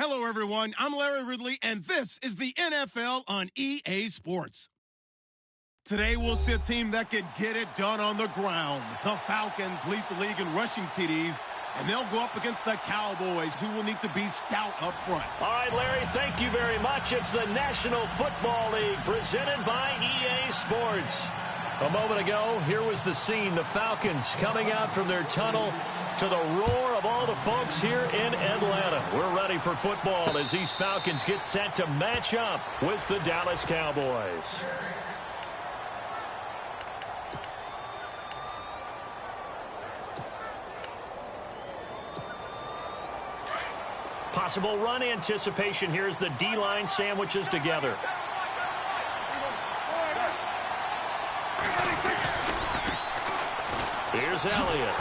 Hello, everyone. I'm Larry Ridley, and this is the NFL on EA Sports. Today, we'll see a team that can get it done on the ground. The Falcons lead the league in rushing TDs, and they'll go up against the Cowboys, who will need to be stout up front. All right, Larry, thank you very much. It's the National Football League presented by EA Sports. A moment ago, here was the scene. The Falcons coming out from their tunnel to the roar of all the folks here in Atlanta. We're ready for football as these Falcons get set to match up with the Dallas Cowboys. Possible run anticipation here as the D-line sandwiches together. Here's Elliott.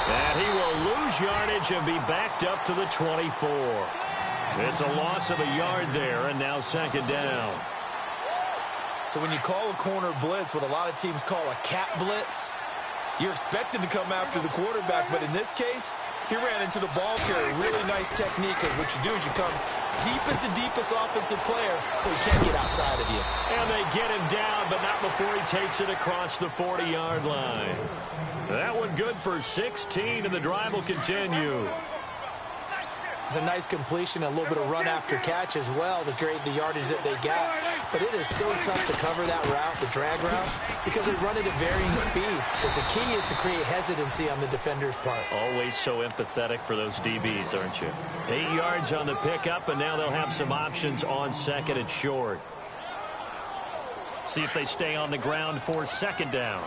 And he will lose yardage and be backed up to the 24. It's a loss of a yard there, and now second down. So when you call a corner blitz, what a lot of teams call a cat blitz, you're expected to come after the quarterback. But in this case, he ran into the ball carrier. Really nice technique, because what you do is you come deep as the deepest offensive player, so he can't get outside of you. And they get him down, but not before he takes it across the 40-yard line. That one good for 16, and the drive will continue. It's a nice completion, a little bit of run after catch as well to create the yardage that they got. But it is so tough to cover that route, the drag route, because they run it at varying speeds. Because the key is to create hesitancy on the defender's part. Always so empathetic for those DBs, aren't you? 8 yards on the pickup, and now they'll have some options on second and short. See if they stay on the ground for second down.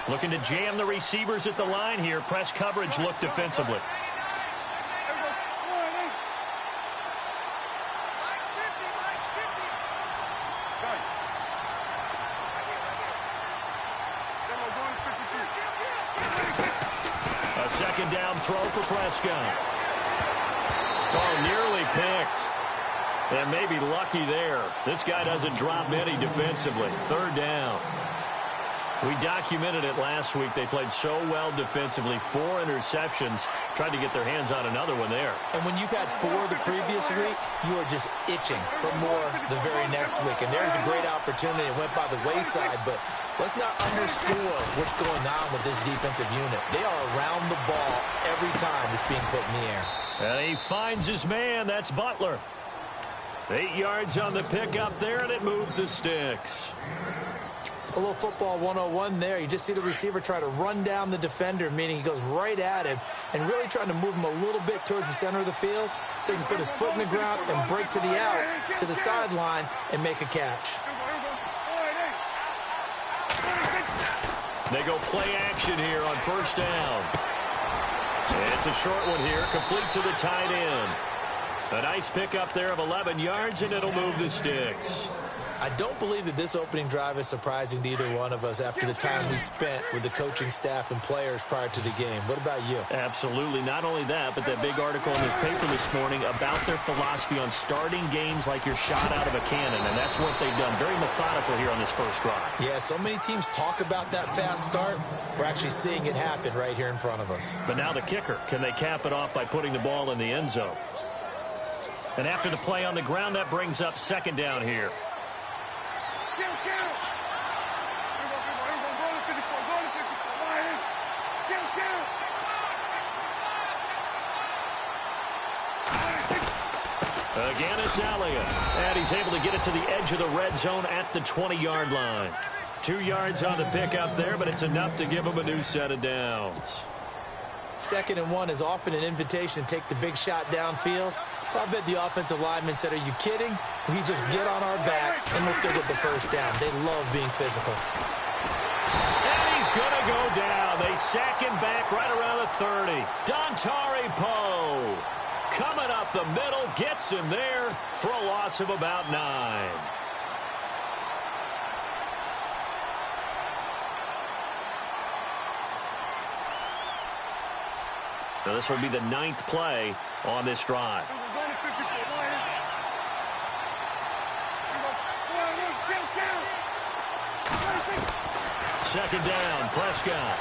Looking to jam the receivers at the line here. Press coverage look defensively. A second down throw for Prescott. Oh, nearly picked. And maybe lucky there. This guy doesn't drop any defensively. Third down. We documented it last week. They played so well defensively. 4 interceptions. Tried to get their hands on another one there. And when you've had 4 the previous week, you are just itching for more the very next week. And there's a great opportunity. It went by the wayside, but let's not underscore what's going on with this defensive unit. They are around the ball every time it's being put in the air. And he finds his man. That's Butler. 8 yards on the pickup there, and it moves the sticks. A little football 101 there. You just see the receiver try to run down the defender, meaning he goes right at him and really trying to move him a little bit towards the center of the field so he can put his foot in the ground and break to the out, to the sideline, and make a catch. They go play action here on first down. It's a short one here, complete to the tight end. A nice pickup there of 11 yards, and it'll move the sticks. I don't believe that this opening drive is surprising to either one of us after the time we spent with the coaching staff and players prior to the game. What about you? Absolutely. Not only that, but that big article in this paper this morning about their philosophy on starting games like you're shot out of a cannon, and that's what they've done. Very methodical here on this first drive. Yeah, so many teams talk about that fast start. We're actually seeing it happen right here in front of us. But now the kicker. Can they cap it off by putting the ball in the end zone? And after the play on the ground, that brings up second down here. Again, it's Elliott. And he's able to get it to the edge of the red zone at the 20-yard line. 2 yards on the pickup there, but it's enough to give him a new set of downs. 2nd and 1 is often an invitation to take the big shot downfield. I bet the offensive lineman said, are you kidding? We just get on our backs, and we'll still get the first down. They love being physical. And he's going to go down. They sack him back right around the 30. Dontari Poe coming up the middle, gets him there for a loss of about 9. Now this will be the 9th play on this drive. Second down, Prescott.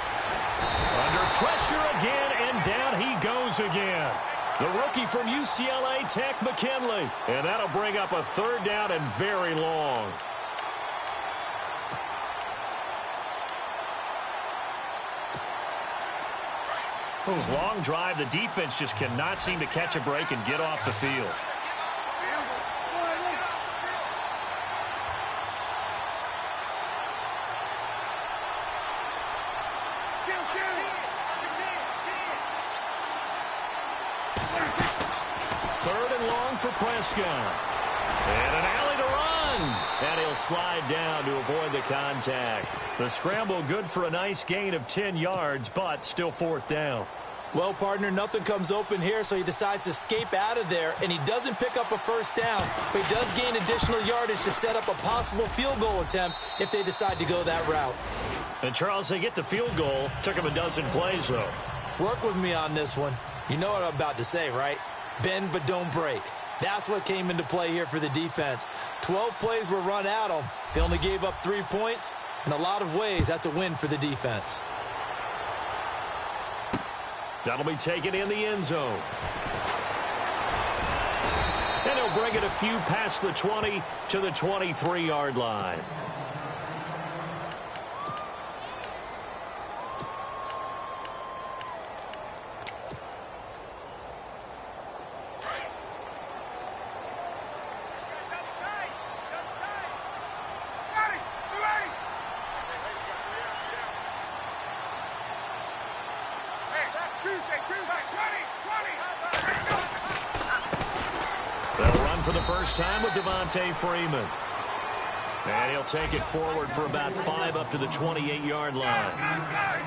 Under pressure again, and down he goes again. The rookie from UCLA Tech, McKinley. And that'll bring up a third down and very long. Long drive. The defense just cannot seem to catch a break and get off the field. Third and long for Prescott. And an alley to run. And he'll slide down to avoid the contact. The scramble good for a nice gain of 10 yards, but still fourth down. Well, partner, nothing comes open here, so he decides to escape out of there, and he doesn't pick up a first down, but he does gain additional yardage to set up a possible field goal attempt if they decide to go that route. And, Charles, they get the field goal. Took him a dozen plays, though. Work with me on this one. You know what I'm about to say, right? Bend but don't break. That's what came into play here for the defense. 12 plays were run at them. They only gave up 3 points. In a lot of ways, that's a win for the defense. That'll be taken in the end zone. And he'll bring it a few past the 20 to the 23-yard line. Time with Devontae Freeman. And he'll take it forward for about 5 up to the 28-yard line.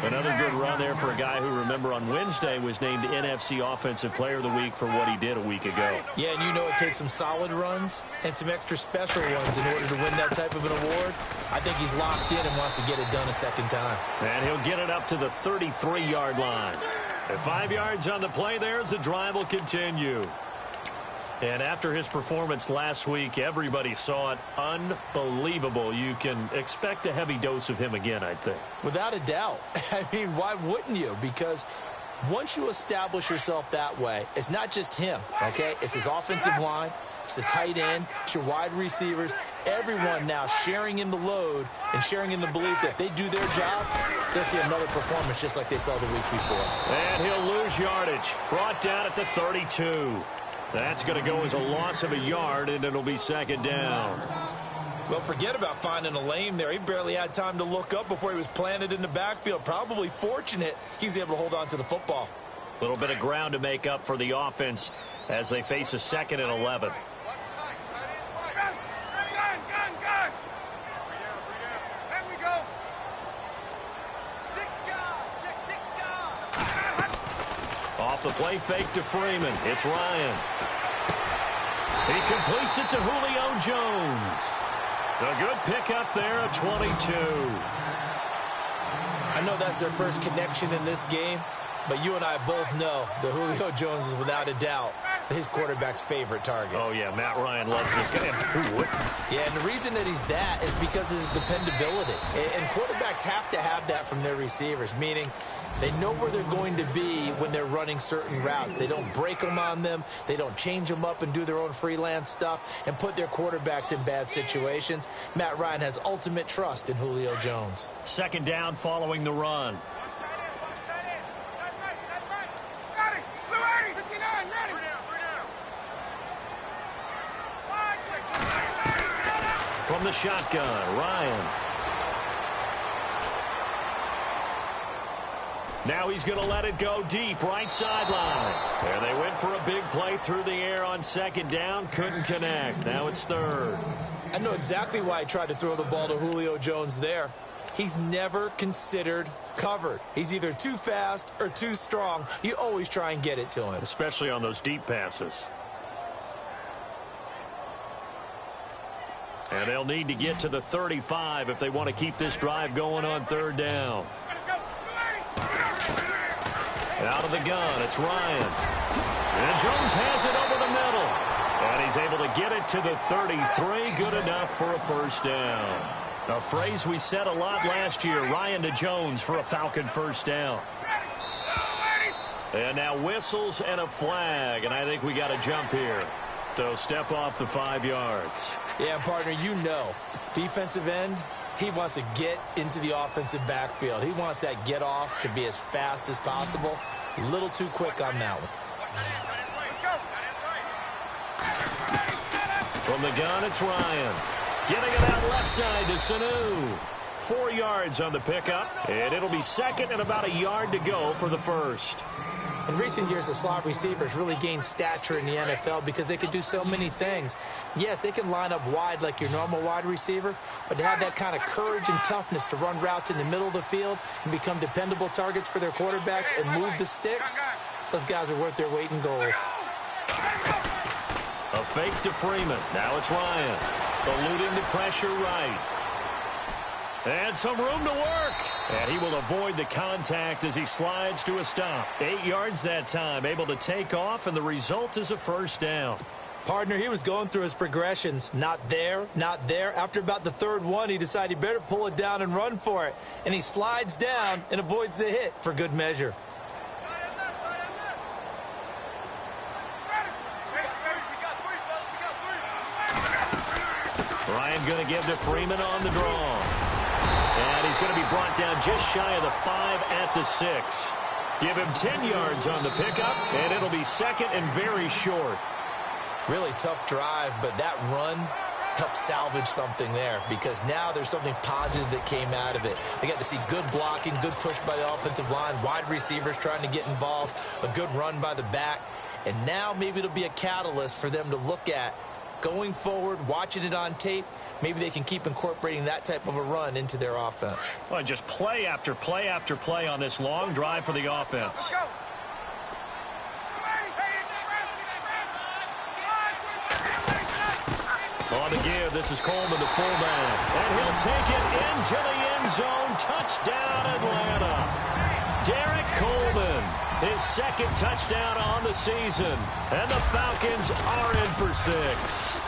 Another good run there for a guy who, remember, on Wednesday was named NFC Offensive Player of the Week for what he did a week ago. Yeah, and you know it takes some solid runs and some extra special ones in order to win that type of an award. I think he's locked in and wants to get it done a second time. And he'll get it up to the 33-yard line. And 5 yards on the play there as the drive will continue. And after his performance last week, everybody saw it. Unbelievable. You can expect a heavy dose of him again, I think. Without a doubt. I mean, why wouldn't you? Because once you establish yourself that way, it's not just him, okay? It's his offensive line. It's the tight end. It's your wide receivers. Everyone now sharing in the load and sharing in the belief that they do their job, they'll see another performance just like they saw the week before. And he'll lose yardage. Brought down at the 32. That's going to go as a loss of a yard, and it'll be second down. Well, forget about finding a lane there. He barely had time to look up before he was planted in the backfield. Probably fortunate he was able to hold on to the football. A little bit of ground to make up for the offense as they face a 2nd and 11. Off the play fake to Freeman. It's Ryan. He completes it to Julio Jones. A good pickup there at 22. I know that's their first connection in this game, but you and I both know that Julio Jones is without a doubt his quarterback's favorite target. Oh, yeah, Matt Ryan loves this guy. Who wouldn't? Yeah, and the reason that he's that is because of his dependability. And quarterbacks have to have that from their receivers, meaning they know where they're going to be when they're running certain routes. They don't break them on them. They don't change them up and do their own freelance stuff and put their quarterbacks in bad situations. Matt Ryan has ultimate trust in Julio Jones. Second down following the run. From the shotgun, Ryan. Now he's going to let it go deep, right sideline. And they went for a big play through the air on second down. Couldn't connect. Now it's third. I know exactly why I tried to throw the ball to Julio Jones there. He's never considered covered. He's either too fast or too strong. You always try and get it to him. Especially on those deep passes. And they'll need to get to the 35 if they want to keep this drive going on third down. Out of the gun, it's Ryan. And Jones has it over the middle. And he's able to get it to the 33. Good enough for a first down. A phrase we said a lot last year, Ryan to Jones for a Falcon first down. And now whistles and a flag, and I think we got a jump here. So step off the 5 yards. Yeah, partner, you know, defensive end, he wants to get into the offensive backfield. He wants that get off to be as fast as possible. A little too quick on that one. From the gun, it's Ryan. Getting it out left side to Sanu. 4 yards on the pickup, and it'll be second and about a yard to go for the first. In recent years, the slot receivers really gained stature in the NFL because they can do so many things. Yes, they can line up wide like your normal wide receiver, but to have that kind of courage and toughness to run routes in the middle of the field and become dependable targets for their quarterbacks and move the sticks, those guys are worth their weight in gold. A fake to Freeman. Now it's Ryan. Eluding the pressure right. And some room to work. And he will avoid the contact as he slides to a stop. 8 yards that time, able to take off, and the result is a first down. Partner, he was going through his progressions. Not there, not there. After about the third one, he decided he better pull it down and run for it. And he slides down and avoids the hit for good measure. Ryan going to give to Freeman on the draw. And he's going to be brought down just shy of the 5 at the 6. Give him 10 yards on the pickup, and it'll be second and very short. Really tough drive, but that run helped salvage something there because now there's something positive that came out of it. They got to see good blocking, good push by the offensive line, wide receivers trying to get involved, a good run by the back, and now maybe it'll be a catalyst for them to look at going forward, watching it on tape. Maybe they can keep incorporating that type of a run into their offense. Well, just play after play after play on this long drive for the offense. On the give, this is Coleman, the fullback. And he'll take it into the end zone. Touchdown, Atlanta. Derek Coleman, his second touchdown on the season. And the Falcons are in for 6.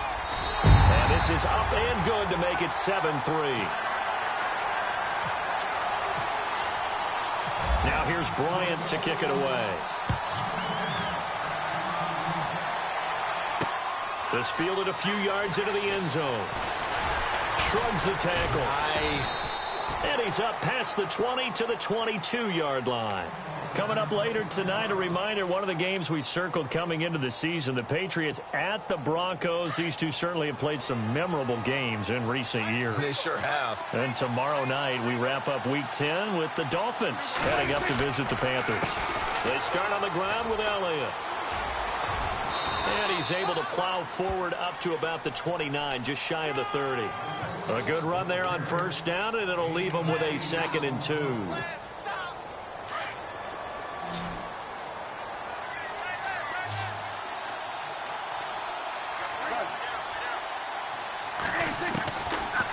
And this is up and good to make it 7-3. Now here's Bryant to kick it away. This fielded a few yards into the end zone. Shrugs the tackle. Nice. And he's up past the 20 to the 22-yard line. Coming up later tonight, a reminder, one of the games we circled coming into the season, the Patriots at the Broncos. These two certainly have played some memorable games in recent years. They sure have. And tomorrow night, we wrap up Week 10 with the Dolphins heading up to visit the Panthers. They start on the ground with Elliott. And he's able to plow forward up to about the 29, just shy of the 30. A good run there on first down, and it'll leave him with a 2nd and 2.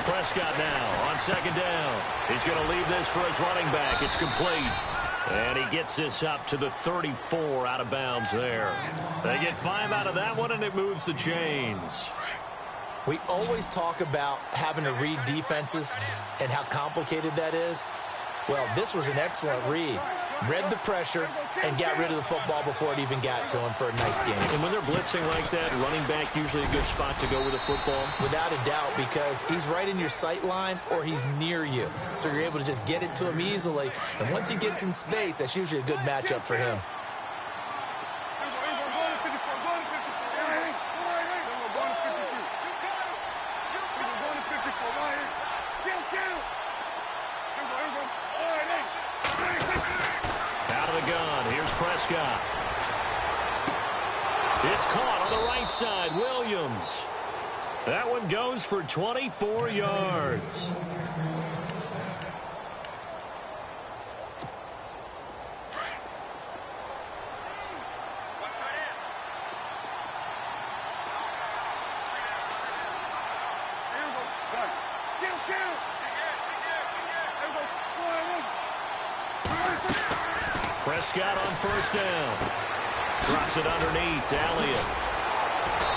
Prescott now on 2nd down. He's going to leave this for his running back. It's complete. And he gets this up to the 34 out of bounds there. They get 5 out of that one, and it moves the chains. We always talk about having to read defenses and how complicated that is. Well, this was an excellent read. Read the pressure and got rid of the football before it even got to him for a nice game. And when they're blitzing like that, running back usually a good spot to go with the football? Without a doubt, because he's right in your sight line or he's near you. So you're able to just get it to him easily. And once he gets in space, that's usually a good matchup for him. Prescott. It's caught on the right side. Williams. That one goes for 24 yards. Prescott on first down. Drops it underneath to Elliott.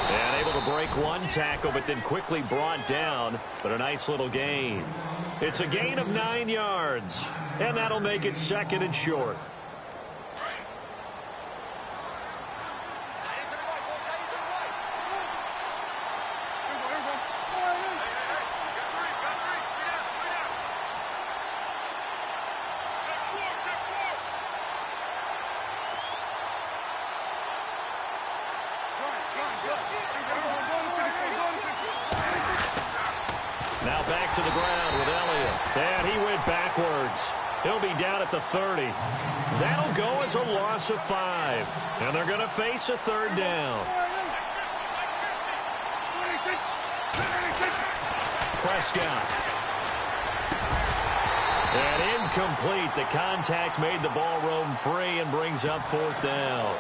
And able to break one tackle, but then quickly brought down. But a nice little gain. It's a gain of 9 yards. And that'll make it 2nd and short. back to the ground with Elliott. And he went backwards. He'll be down at the 30. That'll go as a loss of 5. And they're going to face a third down. Prescott. And incomplete. The contact made the ball roam free and brings up fourth down.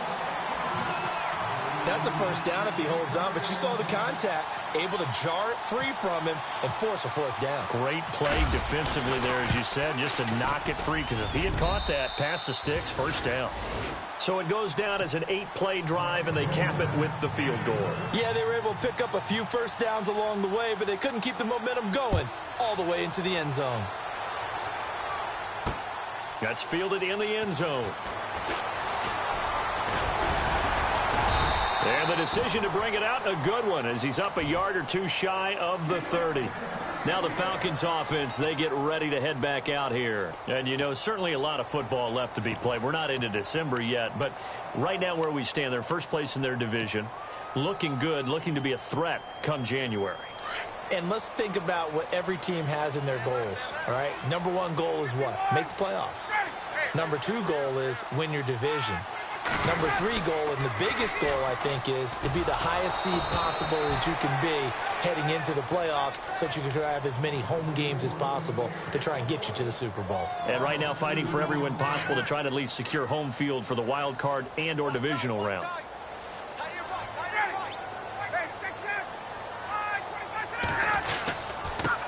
That's a first down if he holds on, but you saw the contact, able to jar it free from him and force a fourth down. Great play defensively there, as you said, just to knock it free, because if he had caught that, past the sticks, first down. So it goes down as an 8-play drive, and they cap it with the field goal. Yeah, they were able to pick up a few first downs along the way, but they couldn't keep the momentum going all the way into the end zone. That's fielded in the end zone. And the decision to bring it out, a good one, as he's up a yard or two shy of the 30. Now the Falcons offense, they get ready to head back out here. And, you know, certainly a lot of football left to be played. We're not into December yet, but right now where we stand, they're first place in their division, looking good, looking to be a threat come January. And let's think about what every team has in their goals, all right? Number one goal is what? Make the playoffs. Number two goal is win your division. Number three goal, and the biggest goal, I think, is to be the highest seed possible that you can be heading into the playoffs so that you can try to have as many home games as possible to try and get you to the Super Bowl. And right now fighting for every win possible to try to at least secure home field for the wild card and or divisional round.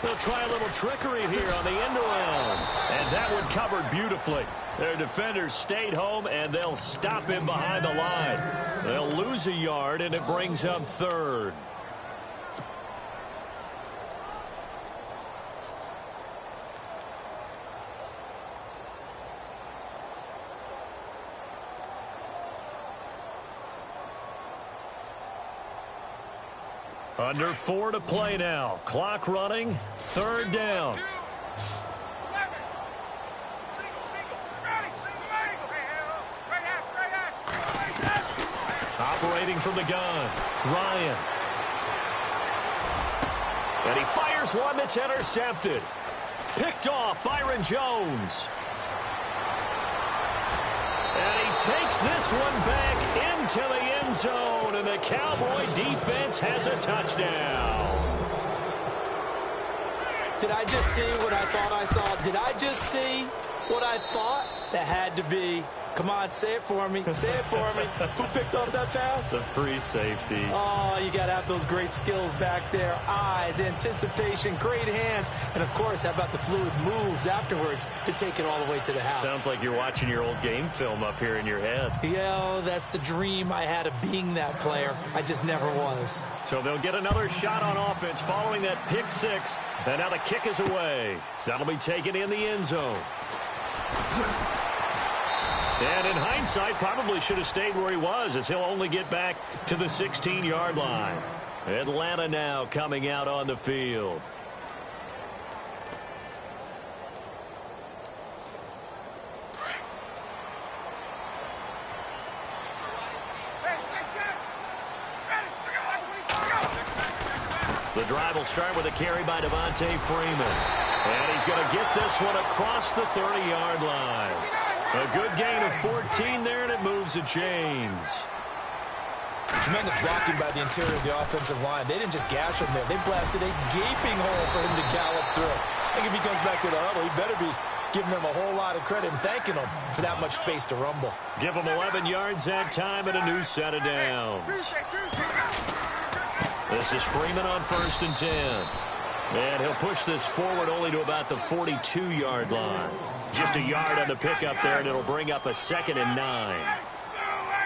They'll try a little trickery here on the end around. And that one covered beautifully. Their defenders stayed home, and they'll stop him behind the line. They'll lose a yard, and it brings up third. Under 4 to play now. Clock running. Third down. Operating from the gun. Ryan. And he fires one that's intercepted. Picked off Byron Jones. And he takes this one back into the end zone, and the Cowboy defense has a touchdown. Did I just see what I thought I saw? Did I just see what I thought? That had to be. Come on, say it for me. Say it for me. Who picked up that pass? The free safety. Oh, you got to have those great skills back there. Eyes, anticipation, great hands. And, of course, how about the fluid moves afterwards to take it all the way to the house? Sounds like you're watching your old game film up here in your head. Yeah, that's the dream I had of being that player. I just never was. So they'll get another shot on offense following that pick six. And now the kick is away. That'll be taken in the end zone. And in hindsight, probably should have stayed where he was, as he'll only get back to the 16-yard line. Atlanta now coming out on the field. The drive will start with a carry by Devontae Freeman. And he's going to get this one across the 30-yard line. A good gain of 14 there, and it moves the chains. Tremendous blocking by the interior of the offensive line. They didn't just gash him there. They blasted a gaping hole for him to gallop through. I think if he comes back to the huddle, he better be giving him a whole lot of credit and thanking him for that much space to rumble. Give him 11 yards that time and a new set of downs. This is Freeman on 1st and 10. And he'll push this forward only to about the 42-yard line. Just a yard on the pickup there, and it'll bring up a 2nd and 9.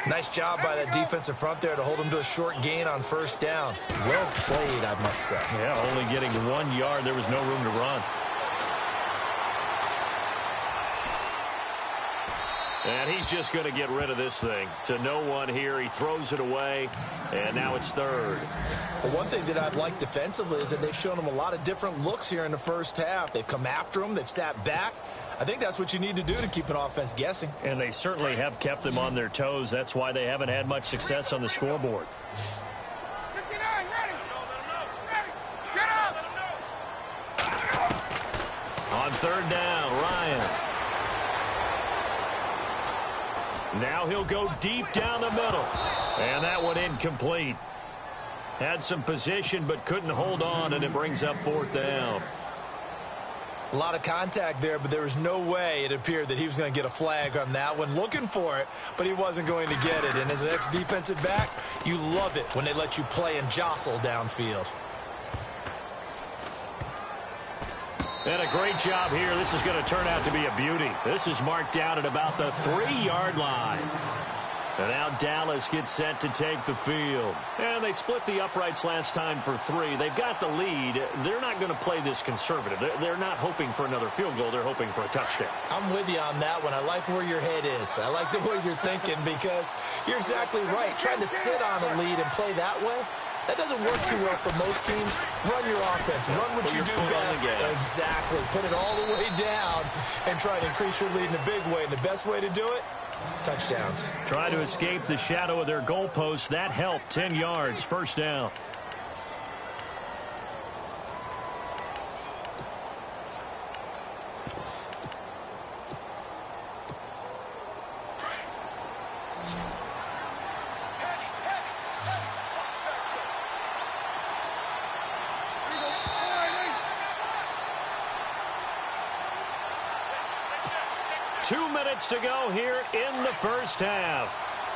Nice job by that defensive front there to hold him to a short gain on 1st down. Well played, I must say. Yeah, only getting 1 yard. There was no room to run. And he's just going to get rid of this thing. To no one here. He throws it away, and now it's third. Well, one thing that I've liked defensively is that they've shown him a lot of different looks here in the first half. They've come after him. They've sat back. I think that's what you need to do to keep an offense guessing. And they certainly have kept them on their toes. That's why they haven't had much success on the scoreboard. third down, Ryan. Now he'll go deep down the middle. And that one incomplete. Had some position but couldn't hold on, and it brings up fourth down. A lot of contact there, but there was no way it appeared that he was going to get a flag on that one. Looking for it, but he wasn't going to get it. And as an ex-defensive back, you love it when they let you play and jostle downfield. And a great job here. This is going to turn out to be a beauty. This is marked down at about the 3-yard line. And now Dallas gets set to take the field. And they split the uprights last time for 3. They've got the lead. They're not going to play this conservative. They're not hoping for another field goal. They're hoping for a touchdown. I'm with you on that one. I like where your head is. I like the way you're thinking because you're exactly right. Trying to sit on a lead and play that way, that doesn't work too well for most teams. Run your offense. Run what you do best. Exactly. Put it all the way down and try to increase your lead in a big way. And the best way to do it, touchdowns. Try to escape the shadow of their goalpost. That helped. 10 yards. First down. To go here in the first half.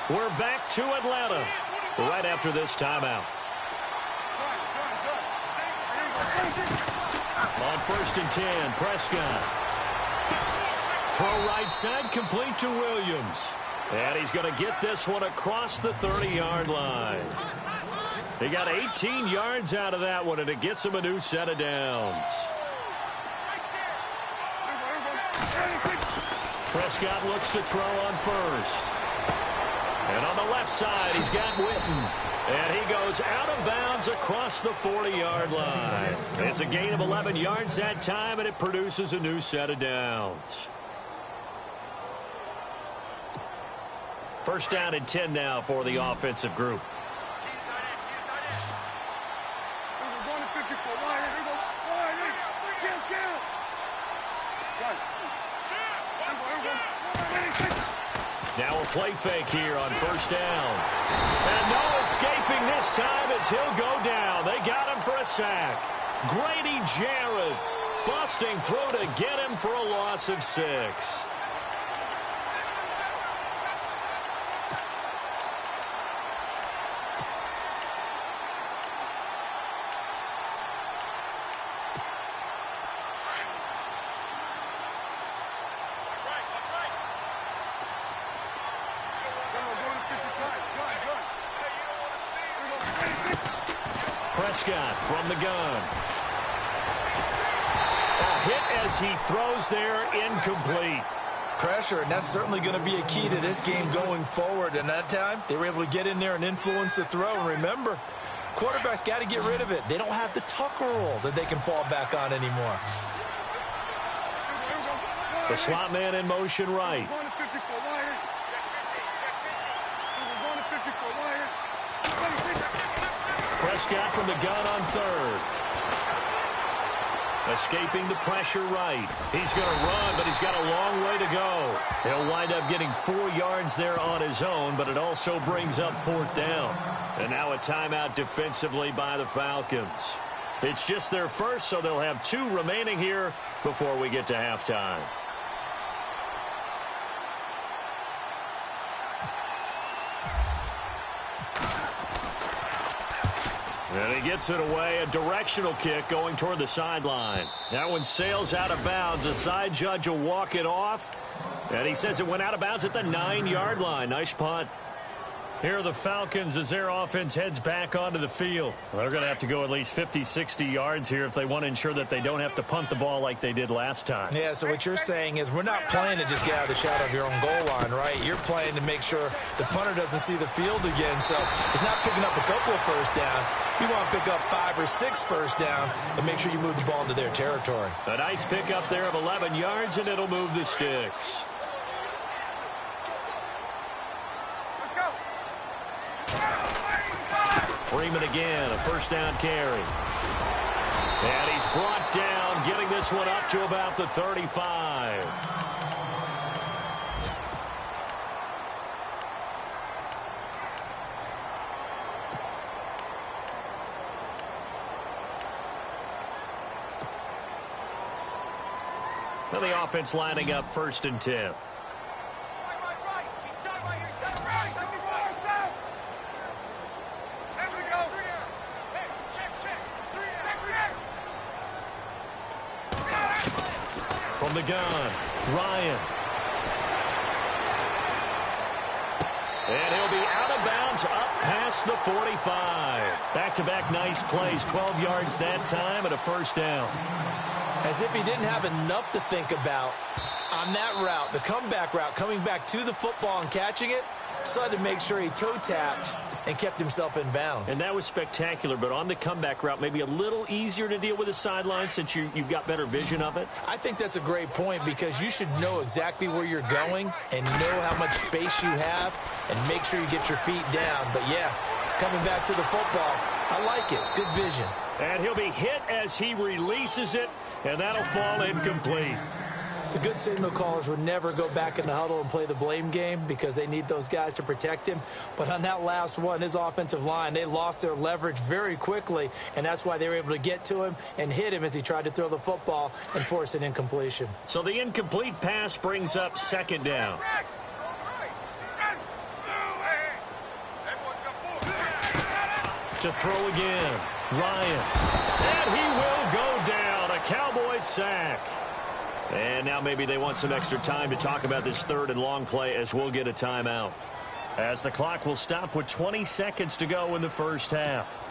We're back to Atlanta right after this timeout. On 1st and 10, Prescott. Throw right side, complete to Williams. And he's going to get this one across the 30-yard line. He got 18 yards out of that one, and it gets him a new set of downs. Prescott looks to throw on 1st. And on the left side, he's got Witten. And he goes out of bounds across the 40-yard line. It's a gain of 11 yards that time, and it produces a new set of downs. First down and 10 now for the offensive group. Now a play fake here on 1st down. And no escaping this time as he'll go down. They got him for a sack. Grady Jarrett busting through to get him for a loss of 6. Prescott from the gun. A hit as he throws there, incomplete. Pressure, and that's certainly going to be a key to this game going forward. And that time, they were able to get in there and influence the throw. And remember, quarterbacks got to get rid of it. They don't have the Tucker rule that they can fall back on anymore. The slot man in motion right. Prescott from the gun on 3rd. Escaping the pressure right. He's going to run, but he's got a long way to go. He'll wind up getting 4 yards there on his own, but it also brings up 4th down. And now a timeout defensively by the Falcons. It's just their first, so they'll have 2 remaining here before we get to halftime. And he gets it away, a directional kick going toward the sideline. That one sails out of bounds. The side judge will walk it off. And he says it went out of bounds at the 9-yard line. Nice punt. Here are the Falcons as their offense heads back onto the field. Well, they're going to have to go at least 50, 60 yards here if they want to ensure that they don't have to punt the ball like they did last time. Yeah, so what you're saying is we're not playing to just get out of the shadow of your own goal line, right? You're playing to make sure the punter doesn't see the field again. So it's not picking up a couple of first downs. You want to pick up 5 or 6 first downs and make sure you move the ball into their territory. A nice pickup there of 11 yards, and it'll move the sticks. Freeman again, a first down carry. And he's brought down down, getting this one up to about the 35. Now the offense lining up 1st and 10. From the gun, Ryan. And he'll be out of bounds up past the 45. Back-to-back nice plays, 12 yards that time and a 1st down. As if he didn't have enough to think about on that route, the comeback route, coming back to the football and catching it, decided to make sure he toe-tapped and kept himself in bounds. And that was spectacular, but on the comeback route, maybe a little easier to deal with the sideline since you've got better vision of it? I think that's a great point because you should know exactly where you're going and know how much space you have and make sure you get your feet down. But, yeah, coming back to the football, I like it. Good vision. And he'll be hit as he releases it, and that'll fall incomplete. The good signal callers would never go back in the huddle and play the blame game because they need those guys to protect him. But on that last one, his offensive line, they lost their leverage very quickly, and that's why they were able to get to him and hit him as he tried to throw the football and force an incompletion. So the incomplete pass brings up 2nd down. To throw again, Ryan. And he will go down, a Cowboys sack. And now maybe they want some extra time to talk about this 3rd and long play as we'll get a timeout. As the clock will stop with 20 seconds to go in the 1st half.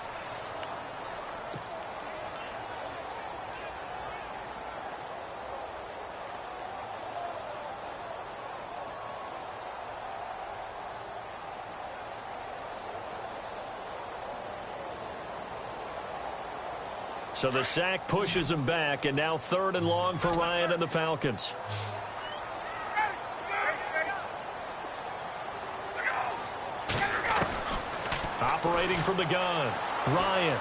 So the sack pushes him back, and now 3rd and long for Ryan and the Falcons. Operating from the gun, Ryan.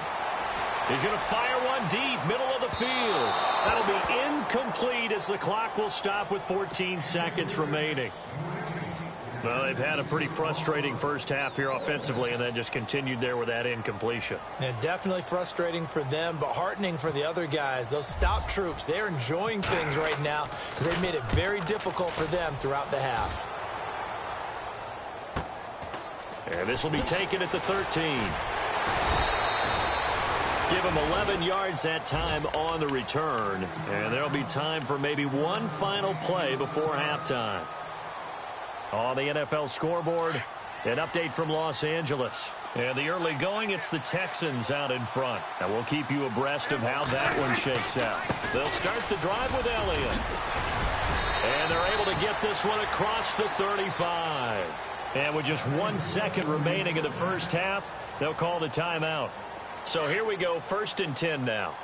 He's going to fire one deep, middle of the field. That'll be incomplete as the clock will stop with 14 seconds remaining. Well, they've had a pretty frustrating 1st half here offensively, and then just continued there with that incompletion. Yeah, definitely frustrating for them, but heartening for the other guys. Those stop troops, they're enjoying things right now because they've made it very difficult for them throughout the half. And this will be taken at the 13. Give him 11 yards that time on the return, and there'll be time for maybe one final play before halftime. On the NFL scoreboard, an update from Los Angeles. And the early going, it's the Texans out in front. And we'll keep you abreast of how that one shakes out. They'll start the drive with Elliott. And they're able to get this one across the 35. And with just 1 second remaining in the 1st half, they'll call the timeout. So here we go, 1st and 10 now.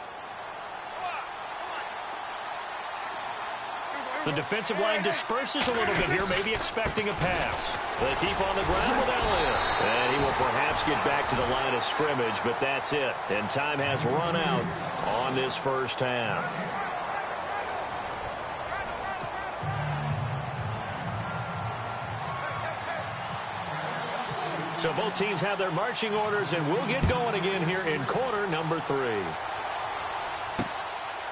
The defensive line disperses a little bit here, maybe expecting a pass. They keep on the ground with Elliott. And he will perhaps get back to the line of scrimmage, but that's it. And time has run out on this 1st half. So both teams have their marching orders, and we'll get going again here in quarter number 3.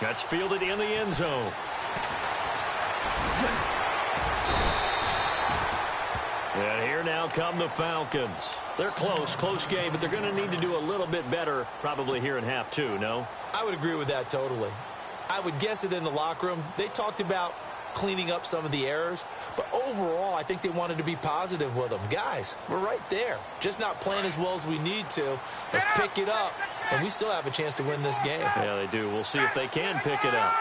That's fielded in the end zone. And here now come the Falcons. They're close game, but they're going to need to do a little bit better probably here in half 2, no? I would agree with that totally. I would guess it in the locker room. They talked about cleaning up some of the errors, but overall, I think they wanted to be positive with them. Guys, we're right there. Just not playing as well as we need to. Let's pick it up, and we still have a chance to win this game. Yeah, they do. We'll see if they can pick it up.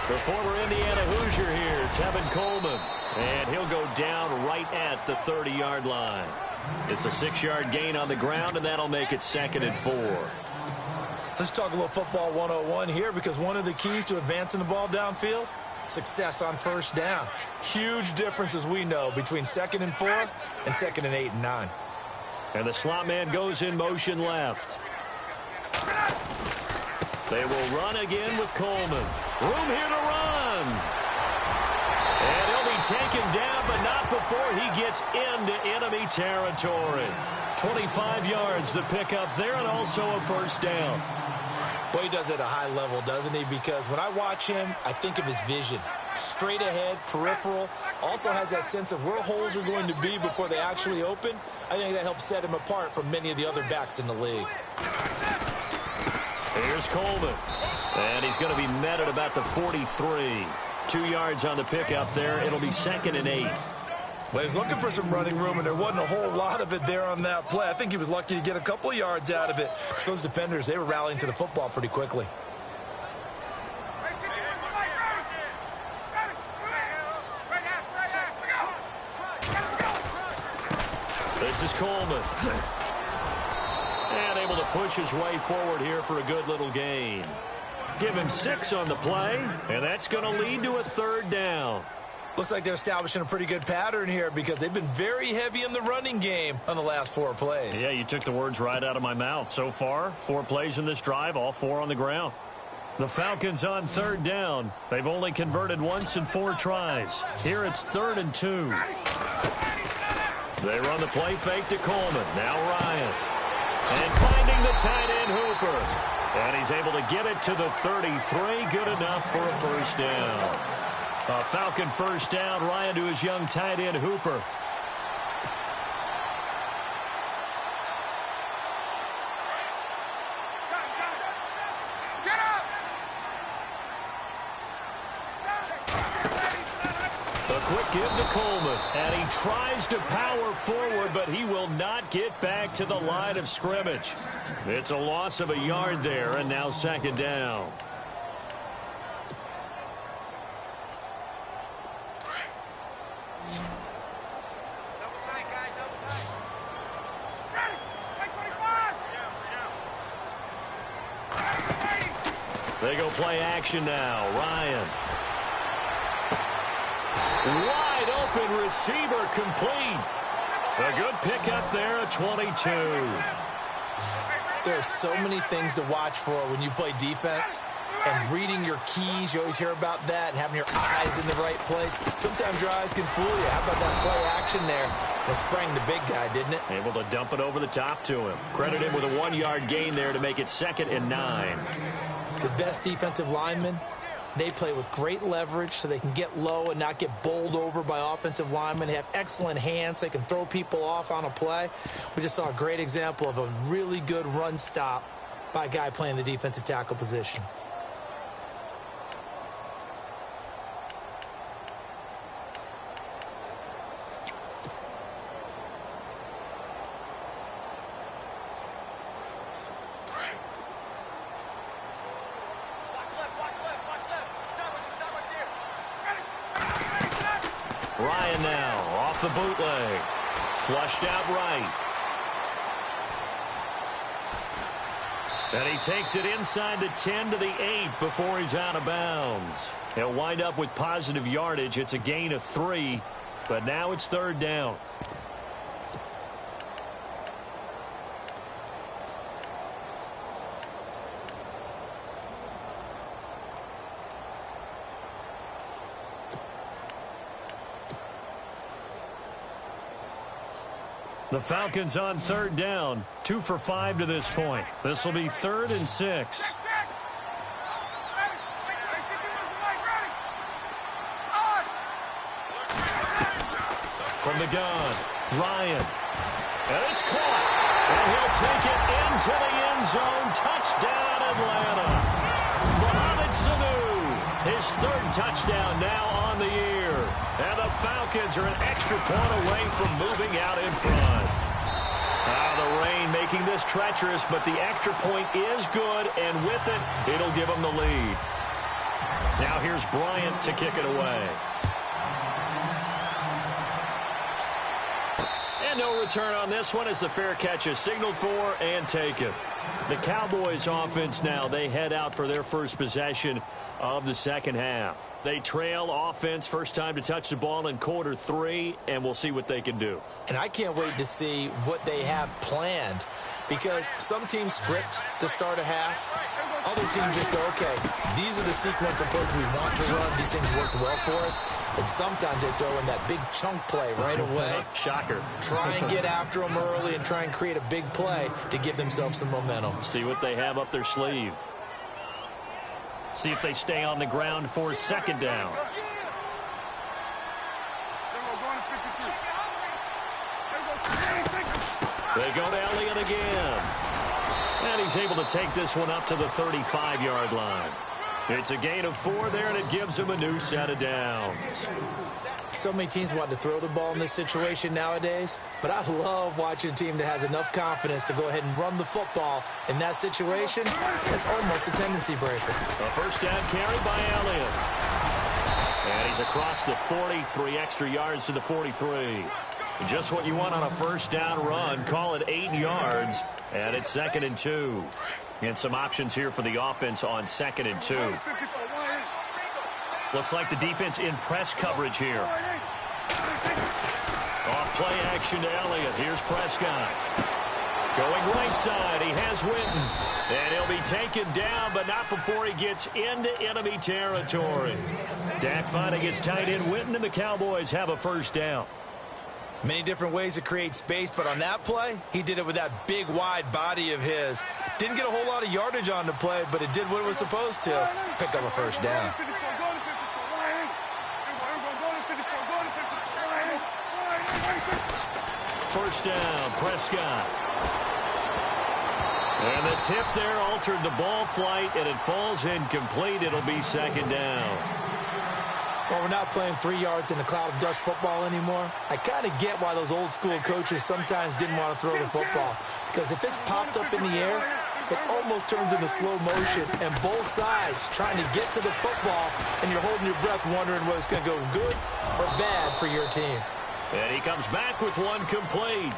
The former Indiana Hoosier here, Tevin Coleman. And he'll go down right at the 30-yard line. It's a 6-yard gain on the ground, and that'll make it 2nd and 4. Let's talk a little football 101 here, because one of the keys to advancing the ball downfield, success on 1st down. Huge difference, as we know, between 2nd and 4 and 2nd and 8 and 9. And the slot man goes in motion left. They will run again with Coleman. Room here to run. And he'll be taken down, but not before he gets into enemy territory. 25 yards to pick up there, and also a first down. Well, he does it at a high level, doesn't he? Because when I watch him, I think of his vision. Straight ahead, peripheral. Also has that sense of where holes are going to be before they actually open. I think that helps set him apart from many of the other backs in the league. Here's Coleman. And he's going to be met at about the 43. 2 yards on the pickup there. It'll be 2nd and 8. Well, he's looking for some running room, and there wasn't a whole lot of it there on that play. I think he was lucky to get a couple of yards out of it. So those defenders, they were rallying to the football pretty quickly. This is Coleman. And able to push his way forward here for a good little gain. Give him 6 on the play, and that's going to lead to a 3rd down. Looks like they're establishing a pretty good pattern here because they've been very heavy in the running game on the last 4 plays. Yeah, you took the words right out of my mouth. So far, 4 plays in this drive, all 4 on the ground. The Falcons on 3rd down. They've only converted once in 4 tries. Here it's 3rd and 2. They run the play fake to Coleman. Now Ryan. And finding the tight end Hooper. And he's able to get it to the 33. Good enough for a first down. A Falcon first down. Ryan to his young tight end Hooper. A quick give to Coleman, and he tries to power forward, but he will not get back to the line of scrimmage. It's a loss of a yard there, and now 2nd down. They go play action now. Ryan. Wide open receiver complete. A good pickup there at 22. There are so many things to watch for when you play defense. And reading your keys, you always hear about that, and having your eyes in the right place. Sometimes your eyes can fool you. How about that play action there? It sprang the big guy, didn't it? Able to dump it over the top to him. Credit him with a 1-yard gain there to make it 2nd and 9. The best defensive linemen, they play with great leverage so they can get low and not get bowled over by offensive linemen. They have excellent hands. They can throw people off on a play. We just saw a great example of a really good run stop by a guy playing the defensive tackle position. Ryan now off the bootleg. Flushed out right. And he takes it inside the 10 to the 8 before he's out of bounds. He'll wind up with positive yardage. It's a gain of 3, but now it's 3rd down. The Falcons on 3rd down. 2 for 5 to this point. This will be 3rd and 6. From the gun, Ryan. And it's caught. And he'll take it into the end zone. Touchdown, Atlanta. Mohamed Sanu, his 3rd touchdown now on the year. And the Falcons are an extra point away from moving out in front. The rain making this treacherous, but the extra point is good, and with it, it'll give them the lead. Now here's Bryant to kick it away. And no return on this one as the fair catch is signaled for and taken. The Cowboys offense now, they head out for their first possession of the 2nd half. They trail offense, first time to touch the ball in quarter 3, and we'll see what they can do. And I can't wait to see what they have planned because some teams script to start a half. Other teams just go, okay, these are the sequence of plays we want to run. These things worked well for us. And sometimes they throw in that big chunk play right away. Shocker. Try and get after them early and try and create a big play to give themselves some momentum. See what they have up their sleeve. See if they stay on the ground for second down. They go to Elliott again. And he's able to take this one up to the 35-yard line. It's a gain of 4 there, and it gives him a new set of downs. So many teams want to throw the ball in this situation nowadays, but I love watching a team that has enough confidence to go ahead and run the football in that situation. That's almost a tendency breaker. A first down carry by Elliott. And he's across the 40, 3 extra yards to the 43. Just what you want on a first down run. Call it 8 yards, and it's 2nd and 2. And some options here for the offense on 2nd and 2. Looks like the defense in press coverage here. Off play action to Elliott. Here's Prescott. Going right side. He has Witten. And he'll be taken down, but not before he gets into enemy territory. Dak finally gets tight end Witten, and the Cowboys have a first down. Many different ways to create space, but on that play, he did it with that big, wide body of his. Didn't get a whole lot of yardage on the play, but it did what it was supposed to. Pick up a first down. First down, Prescott. And the tip there altered the ball flight, and it falls incomplete. It'll be 2nd down. Well, we're not playing 3 yards in a cloud of dust football anymore. I kind of get why those old school coaches sometimes didn't want to throw the football. Because if it's popped up in the air, it almost turns into slow motion. And both sides trying to get to the football, and you're holding your breath wondering whether it's going to go good or bad for your team. And he comes back with one complete.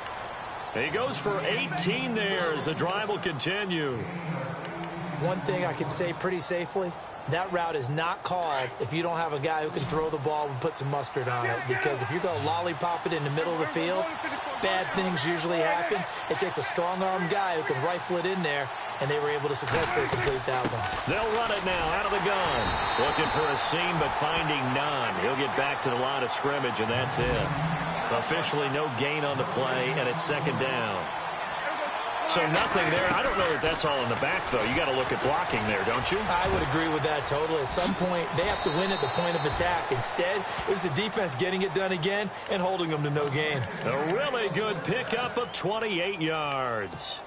He goes for 18 there as the drive will continue. One thing I can say pretty safely, that route is not called if you don't have a guy who can throw the ball and put some mustard on it. Because if you're going to lollipop it in the middle of the field, bad things usually happen. It takes a strong-armed guy who can rifle it in there, and they were able to successfully complete that one. They'll run it now out of the gun. Looking for a seam, but finding none. He'll get back to the line of scrimmage, and that's it. Officially no gain on the play, and it's 2nd down. So nothing there. I don't know if that's all in the back, though. You got to look at blocking there, don't you? I would agree with that totally. At some point, they have to win at the point of attack. Instead, it was the defense getting it done again and holding them to no gain. A really good pickup of 28 yards.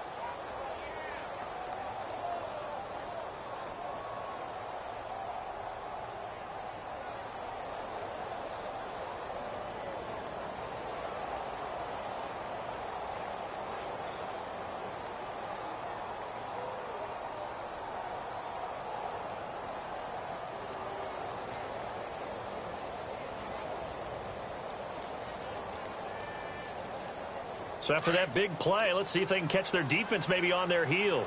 So after that big play, let's see if they can catch their defense maybe on their heels.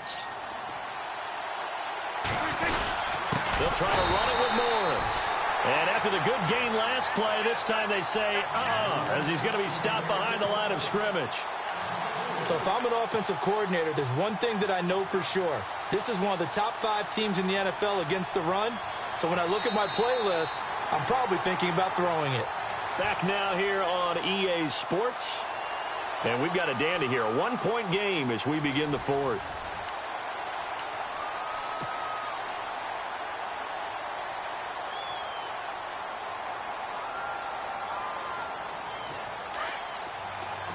They'll try to run it with Morris. And after the good gain last play, this time they say, as he's going to be stopped behind the line of scrimmage. So if I'm an offensive coordinator, there's one thing that I know for sure. This is one of the top 5 teams in the NFL against the run. So when I look at my playlist, I'm probably thinking about throwing it. Back now here on EA Sports. And we've got a dandy here. A 1-point game as we begin the 4th.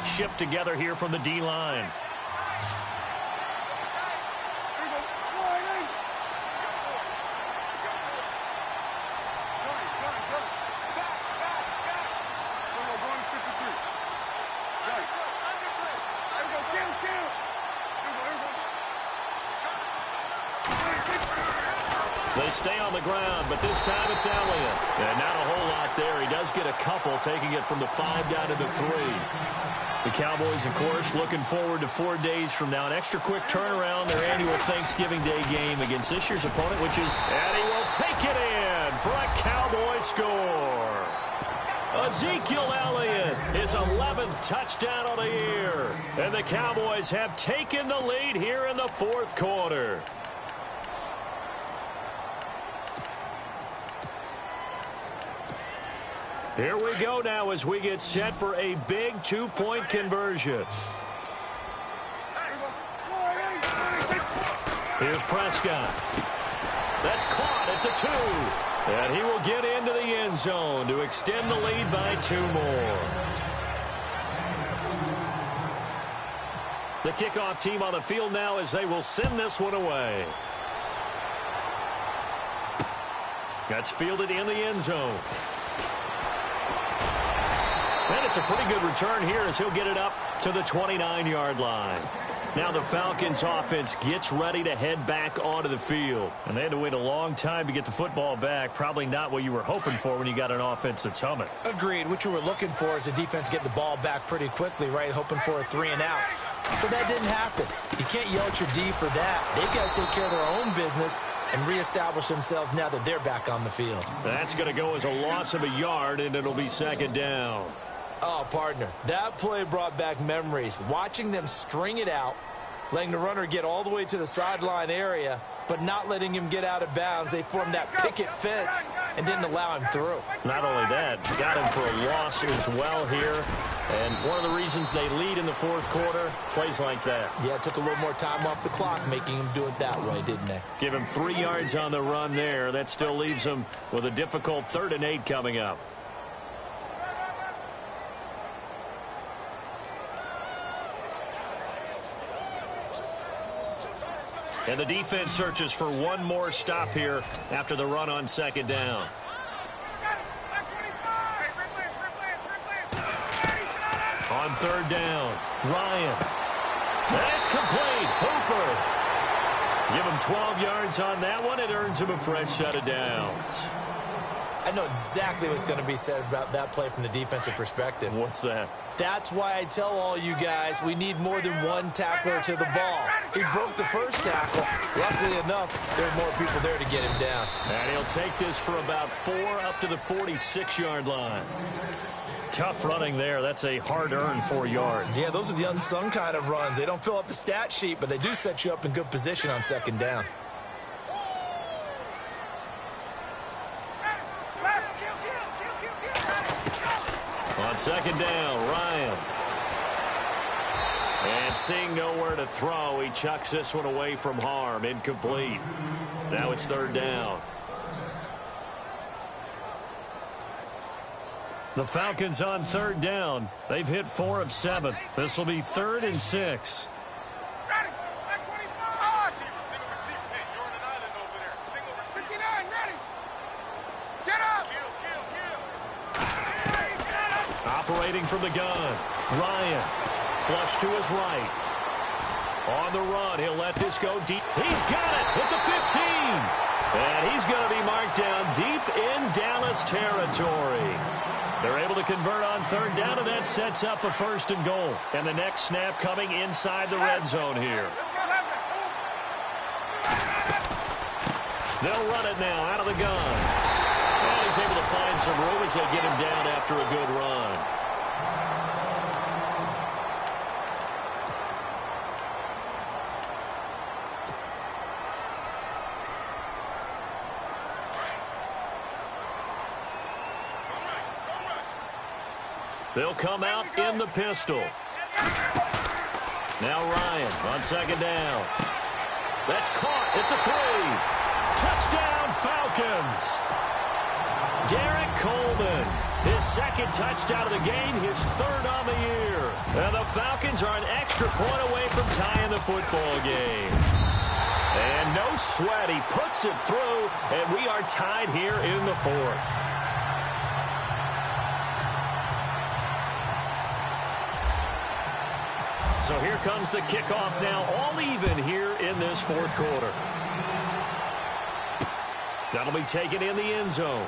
Shift together here from the D-line. They stay on the ground, but this time it's Elliott. And not a whole lot there. He does get a couple, taking it from the 5 down to the 3. The Cowboys, of course, looking forward to 4 days from now. An extra quick turnaround, their annual Thanksgiving Day game against this year's opponent, which is, and he will take it in for a Cowboy score. Ezekiel Elliott, his 11th touchdown of the year. And the Cowboys have taken the lead here in the fourth quarter. Here we go now as we get set for a big two-point conversion. Here's Prescott. That's caught at the 2. And he will get into the end zone to extend the lead by 2 more. The kickoff team on the field now as they will send this one away. That's fielded in the end zone. And it's a pretty good return here as he'll get it up to the 29-yard line. Now the Falcons offense gets ready to head back onto the field. And they had to wait a long time to get the football back. Probably not what you were hoping for when you got an offense that's humming. Agreed. What you were looking for is the defense get the ball back pretty quickly, right? Hoping for a 3-and-out. So that didn't happen. You can't yell at your D for that. They've got to take care of their own business and reestablish themselves now that they're back on the field. That's going to go as a loss of a yard, and it'll be second down. Oh, partner, that play brought back memories. Watching them string it out, letting the runner get all the way to the sideline area, but not letting him get out of bounds. They formed that picket fence and didn't allow him through. Not only that, got him for a loss as well here. And one of the reasons they lead in the fourth quarter, plays like that. Yeah, it took a little more time off the clock, making him do it that way, didn't they? Give him 3 yards on the run there. That still leaves him with a difficult 3rd and 8 coming up. And the defense searches for one more stop here after the run on second down. On 3rd down, Ryan. That's complete. Hooper. Give him 12 yards on that one. It earns him a fresh set of downs. I know exactly what's going to be said about that play from the defensive perspective. What's that? That's why I tell all you guys we need more than one tackler to the ball. He broke the first tackle. Luckily enough, there were more people there to get him down. And he'll take this for about 4 up to the 46-yard line. Tough running there. That's a hard-earned 4 yards. Yeah, those are the unsung kind of runs. They don't fill up the stat sheet, but they do set you up in good position on second down. On second down, Ryan. And seeing nowhere to throw, he chucks this one away from harm. Incomplete. Now it's 3rd down. The Falcons on 3rd down. They've hit 4 of 7. This will be 3rd and 6. Operating from the gun, Ryan. Flush to his right. On the run, he'll let this go deep. He's got it at the 15. And he's going to be marked down deep in Dallas territory. They're able to convert on 3rd down, and that sets up a 1st and goal. And the next snap coming inside the red zone here. They'll run it now out of the gun. And he's able to find some room as they get him down after a good run. They'll come out in the pistol. Now Ryan on second down. That's caught at the 3. Touchdown, Falcons. Derek Coleman, his 2nd touchdown of the game, his 3rd on the year. And the Falcons are an extra point away from tying the football game. And no sweat, he puts it through, and we are tied here in the 4th. So here comes the kickoff now, all even here in this 4th quarter. That'll be taken in the end zone.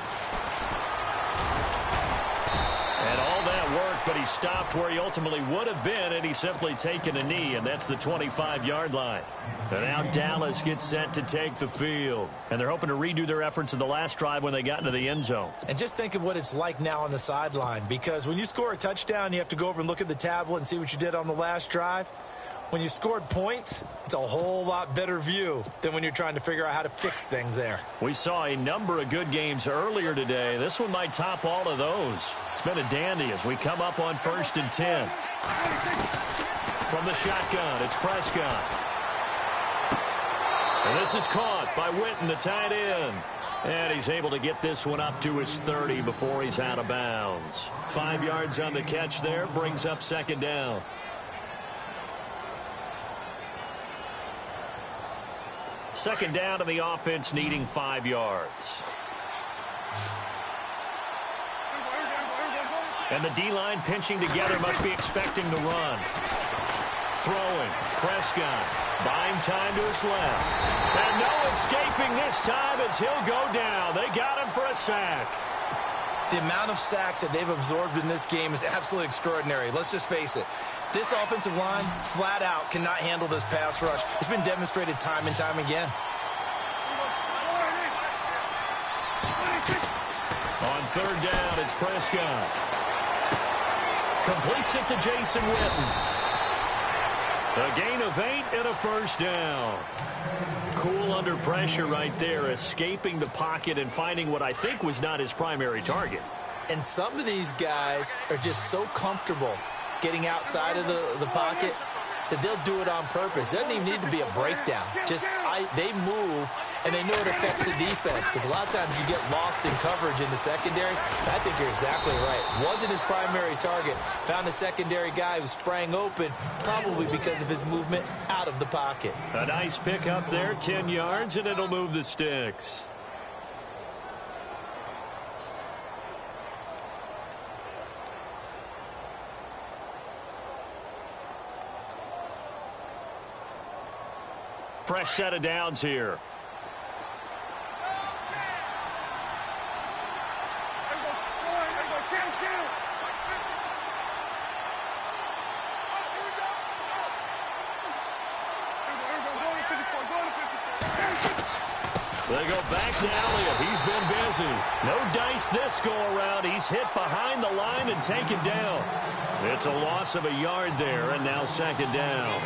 And all that work but he stopped where he ultimately would have been, and he's simply taken a knee, and that's the 25-yard line. And now Dallas gets set to take the field, and they're hoping to redo their efforts in the last drive when they got into the end zone. And just think of what it's like now on the sideline, because when you score a touchdown, you have to go over and look at the tablet and see what you did on the last drive. When you scored points, it's a whole lot better view than when you're trying to figure out how to fix things there. We saw a number of good games earlier today. This one might top all of those. It's been a dandy as we come up on 1st and 10. From the shotgun, it's Prescott. And this is caught by Witten, the tight end. And he's able to get this one up to his 30 before he's out of bounds. 5 yards on the catch there, brings up 2nd down. Second down to the offense, needing 5 yards. And the D-line pinching together, must be expecting the run. Throwing, Prescott, buying time to his left. And no escaping this time as he'll go down. They got him for a sack. The amount of sacks that they've absorbed in this game is absolutely extraordinary. Let's just face it. This offensive line, flat out, cannot handle this pass rush. It's been demonstrated time and time again. On 3rd down, it's Prescott. Completes it to Jason Witten. A gain of 8 and a 1st down. Cool under pressure right there, escaping the pocket and finding what I think was not his primary target. And some of these guys are just so comfortable getting outside of the pocket that they'll do it on purpose. It doesn't even need to be a breakdown. They move, and they know it affects the defense, because a lot of times you get lost in coverage in the secondary. And I think you're exactly right. Wasn't his primary target. Found a secondary guy who sprang open, probably because of his movement out of the pocket. A nice pickup there, 10 yards, and it'll move the sticks. Fresh set of downs here. They go back to Elliott. He's been busy. No dice this go-around. He's hit behind the line and taken down. It's a loss of a yard there, and now 2nd down.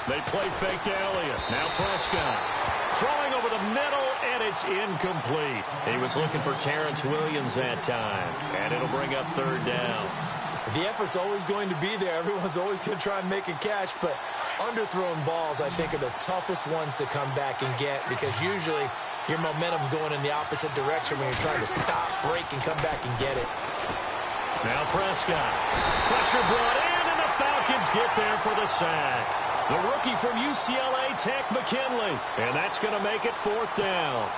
They play fake to Elliott. Now Prescott. Throwing over the middle, and it's incomplete. He was looking for Terrence Williams that time, and it'll bring up 3rd down. The effort's always going to be there. Everyone's always going to try and make a catch, but underthrown balls, I think, are the toughest ones to come back and get, because usually your momentum's going in the opposite direction when you're trying to stop, break, and come back and get it. Now Prescott. Pressure brought in, and the Falcons get there for the sack. The rookie from UCLA, Tech McKinley, and that's going to make it 4th down.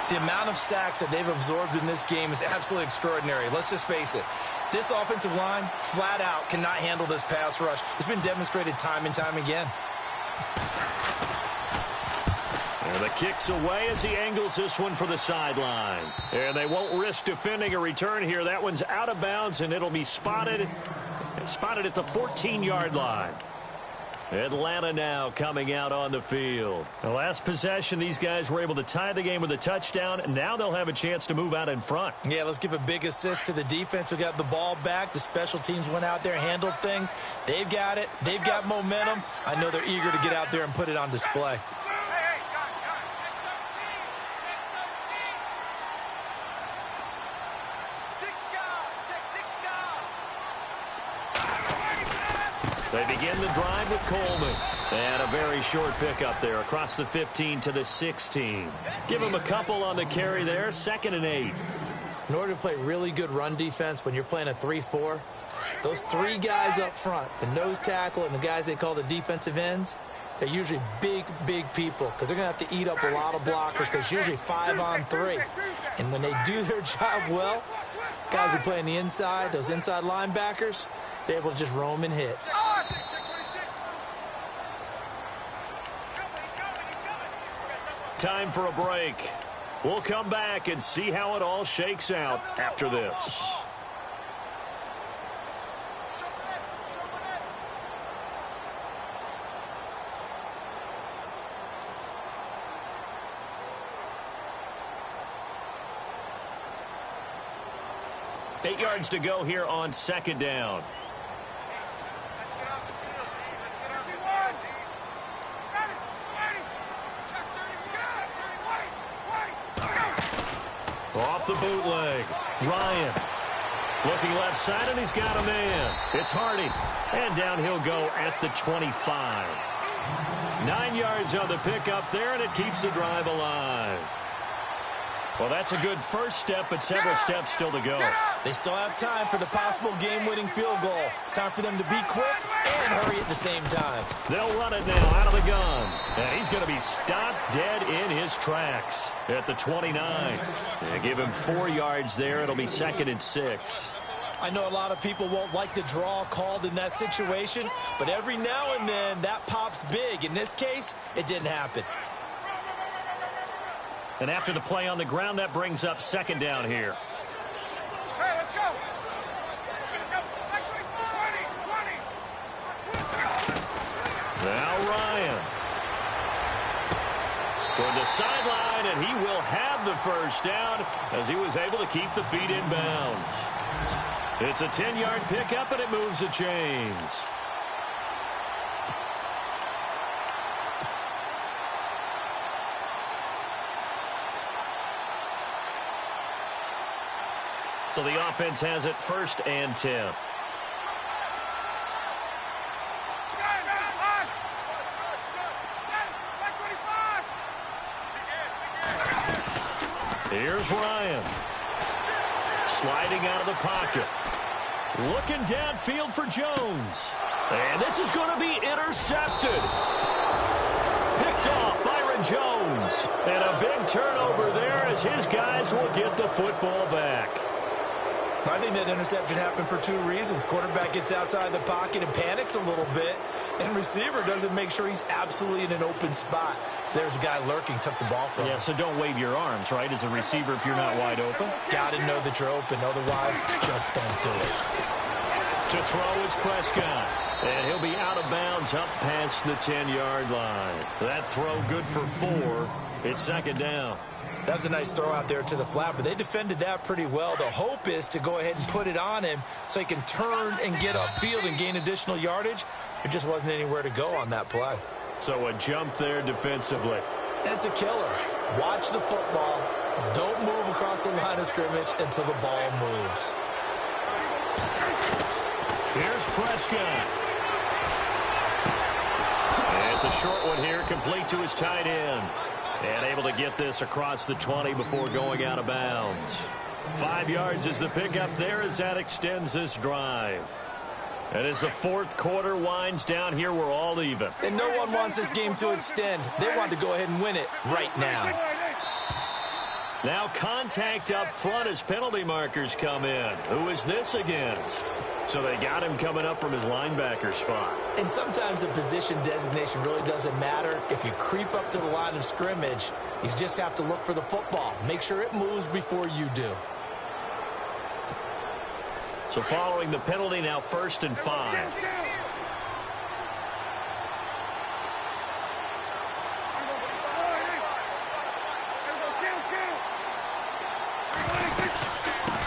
The amount of sacks that they've absorbed in this game is absolutely extraordinary. Let's just face it. This offensive line, flat out, cannot handle this pass rush. It's been demonstrated time and time again. And the kick's away as he angles this one for the sideline. And they won't risk defending a return here. That one's out of bounds, and it'll be spotted at the 14-yard line. Atlanta now coming out on the field. The last possession, these guys were able to tie the game with a touchdown, and now they'll have a chance to move out in front. Yeah, let's give a big assist to the defense who got the ball back. The special teams went out there, handled things. They've got it. They've got momentum. I know they're eager to get out there and put it on display. They begin the drive with Coleman. And a very short pickup there across the 15 to the 16. Give him a couple on the carry there, 2nd and 8. In order to play really good run defense when you're playing a 3-4, those 3 guys up front, the nose tackle and the guys they call the defensive ends, They're usually big, big people because they're going to have to eat up a lot of blockers because it's usually 5-on-3. And when they do their job well, guys who play on the inside, those inside linebackers, they're able to just roam and hit. Time for a break. We'll come back and see how it all shakes out after this. Eight yards to go here on second down. Off the bootleg. Ryan. Looking left side, and he's got a man. It's Hardy. And down he'll go at the 25. 9 yards on the pickup there, and it keeps the drive alive. Well, that's a good first step, but several steps still to go. They still have time for the possible game-winning field goal. Time for them to be quick and hurry at the same time. They'll run it now out of the gun. And he's going to be stopped dead in his tracks at the 29. They give him 4 yards there. It'll be 2nd and 6. I know a lot of people won't like the draw called in that situation, but every now and then that pops big. In this case, it didn't happen. And after the play on the ground, that brings up second down here. Hey, let's go. Now Ryan. Toward the sideline, and he will have the first down as he was able to keep the feet in bounds. It's a 10-yard pickup, and it moves the chains. So the offense has it 1st and 10. Here's Ryan. Sliding out of the pocket. Looking downfield for Jones. And this is going to be intercepted. Picked off Byron Jones. And a big turnover there as his guys will get the football back. I think that interception happened for 2 reasons. Quarterback gets outside the pocket and panics a little bit, and receiver doesn't make sure he's absolutely in an open spot. So there's a guy lurking, took the ball from him. Yeah, so don't wave your arms, right, as a receiver if you're not wide open. Got to know that you're open. Otherwise, just don't do it. To throw is Prescott. And he'll be out of bounds up past the 10-yard line. That throw good for 4. It's second down. That was a nice throw out there to the flat, but they defended that pretty well. The hope is to go ahead and put it on him so he can turn and get upfield and gain additional yardage. There just wasn't anywhere to go on that play. So a jump there defensively. And it's a killer. Watch the football. Don't move across the line of scrimmage until the ball moves. Here's Prescott. And it's a short one here, complete to his tight end. And able to get this across the 20 before going out of bounds. 5 yards is the pickup there as that extends this drive. And as the 4th quarter winds down here, we're all even. And no one wants this game to extend. They want to go ahead and win it right now. Now contact up front as penalty markers come in. Who is this against? So they got him coming up from his linebacker spot. And sometimes the position designation really doesn't matter. If you creep up to the line of scrimmage, you just have to look for the football. Make sure it moves before you do. So following the penalty, now 1st and 5.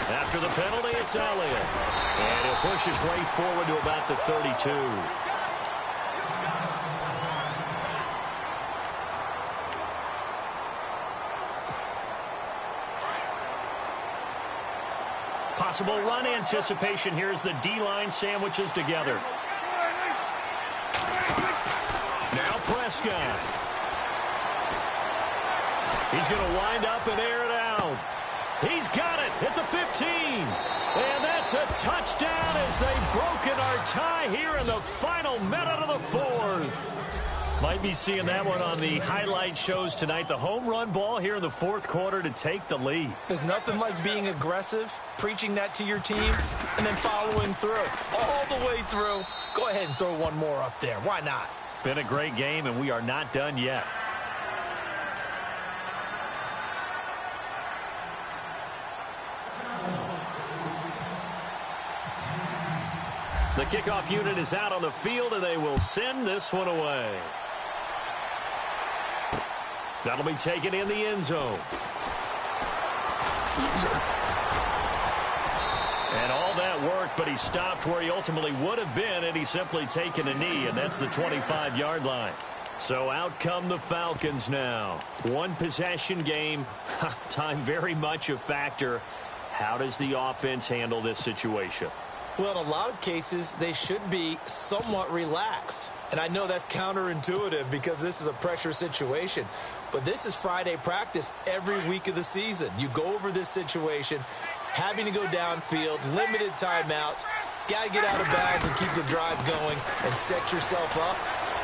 After the penalty, it's Elliott. And he'll push his way forward to about the 32. Possible run anticipation here as the D-line sandwiches together. Now Prescott. He's going to wind up and air it out. He's got it at the 15. And that's a touchdown as they've broken our tie here in the final minute of the 4th. Might be seeing that one on the highlight shows tonight. The home run ball here in the fourth quarter to take the lead. There's nothing like being aggressive, preaching that to your team, and then following through. All the way through. Go ahead and throw one more up there. Why not? Been a great game, and we are not done yet. The kickoff unit is out on the field, and they will send this one away. That'll be taken in the end zone. And all that worked, but he stopped where he ultimately would have been, and he's simply taken a knee, and that's the 25-yard line. So out come the Falcons now. One possession game. Time very much a factor. How does the offense handle this situation? Well, in a lot of cases, they should be somewhat relaxed. And I know that's counterintuitive because this is a pressure situation. But this is Friday practice every week of the season. You go over this situation, having to go downfield, limited timeouts, got to get out of bounds and keep the drive going and set yourself up.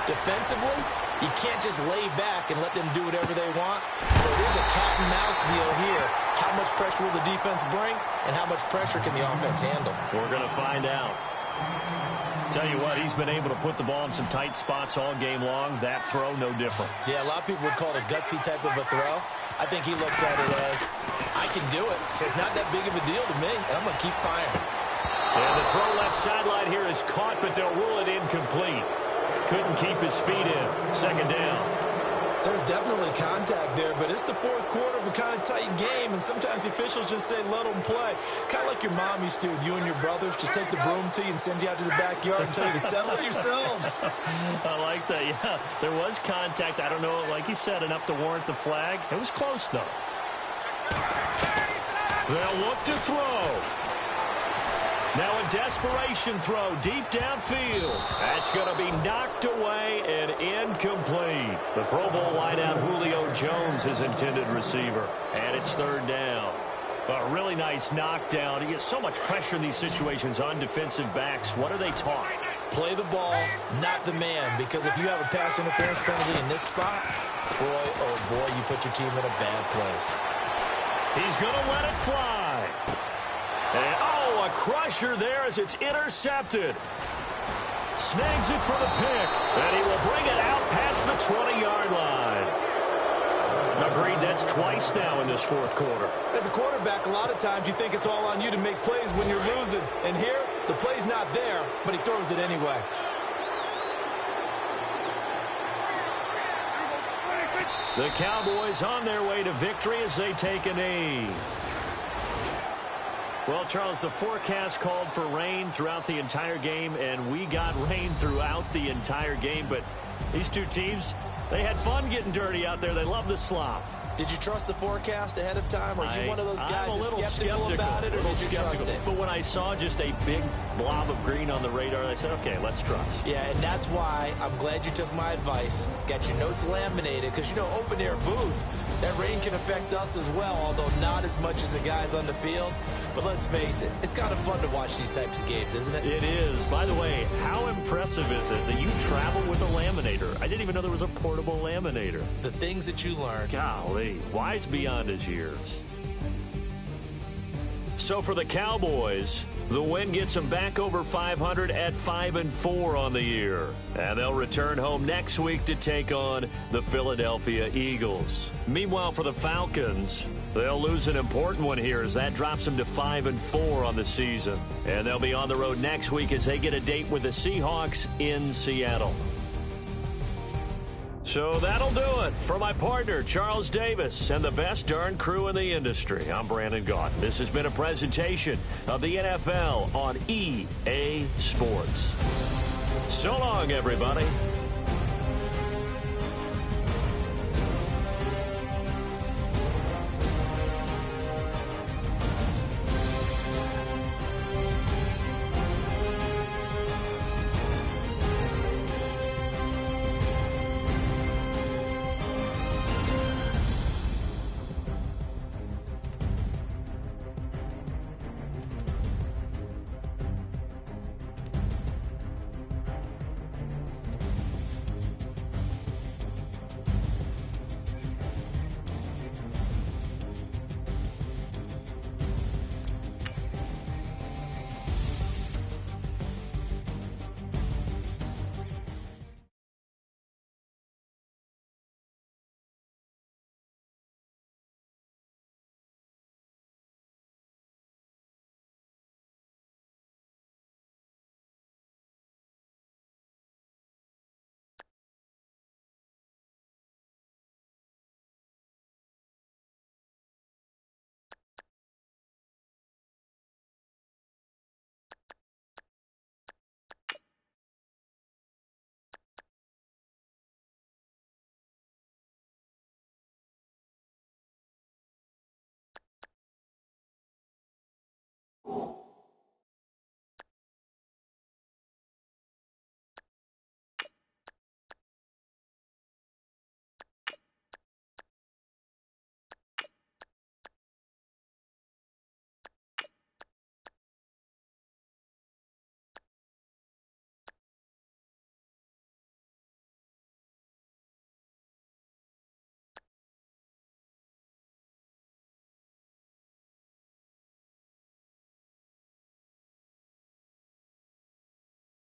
Defensively, you can't just lay back and let them do whatever they want. So it is a cat and mouse deal here. How much pressure will the defense bring, and how much pressure can the offense handle? We're going to find out. Tell you what, he's been able to put the ball in some tight spots all game long. That throw, no different. Yeah, a lot of people would call it a gutsy type of a throw. I think he looks at it as, I can do it, so it's not that big of a deal to me, and I'm going to keep firing. And the throw left sideline here is caught, but they'll rule it incomplete. Couldn't keep his feet in. Second down. There's definitely contact there, but it's the fourth quarter of a kind of tight game, and sometimes the officials just say, let them play. Kind of like your mom used to with you and your brothers. Just take the broom to you and send you out to the backyard and tell you to settle it yourselves. I like that, yeah. There was contact. I don't know, like you said, enough to warrant the flag. It was close, though. They'll look to throw. Now a desperation throw deep downfield. That's going to be knocked away and incomplete. The Pro Bowl wideout Julio Jones is intended receiver. And it's third down. A really nice knockdown. He gets so much pressure in these situations on defensive backs. What are they taught? Play the ball, not the man. Because if you have a pass interference penalty in this spot, boy, oh boy, you put your team in a bad place. He's going to let it fly. And, a crusher there as it's intercepted. Snags it for the pick. And he will bring it out past the 20-yard line. Agreed, that's twice now in this fourth quarter. As a quarterback, a lot of times you think it's all on you to make plays when you're losing. And here, the play's not there, but he throws it anyway. The Cowboys on their way to victory as they take a knee. Well, Charles, the forecast called for rain throughout the entire game, and we got rain throughout the entire game. But these two teams, they had fun getting dirty out there. They love the slop. Did you trust the forecast ahead of time? Or are you one of those guys that's skeptical about it, or did you trust it? But when I saw just a big blob of green on the radar, I said, okay, let's trust. Yeah, and that's why I'm glad you took my advice. Got your notes laminated, because, you know, open-air booth, that rain can affect us as well, although not as much as the guys on the field. But let's face it, it's kind of fun to watch these types of games, isn't it? It is. By the way, how impressive is it that you travel with a laminator? I didn't even know there was a portable laminator. The things that you learn. Golly, wise beyond his years. So for the Cowboys, the win gets them back over 500 at 5-4 on the year. And they'll return home next week to take on the Philadelphia Eagles. Meanwhile, for the Falcons, they'll lose an important one here as that drops them to 5-4 on the season. And they'll be on the road next week as they get a date with the Seahawks in Seattle. So that'll do it. For my partner, Charles Davis, and the best darn crew in the industry, I'm Brandon Gaudin. This has been a presentation of the NFL on EA Sports. So long, everybody.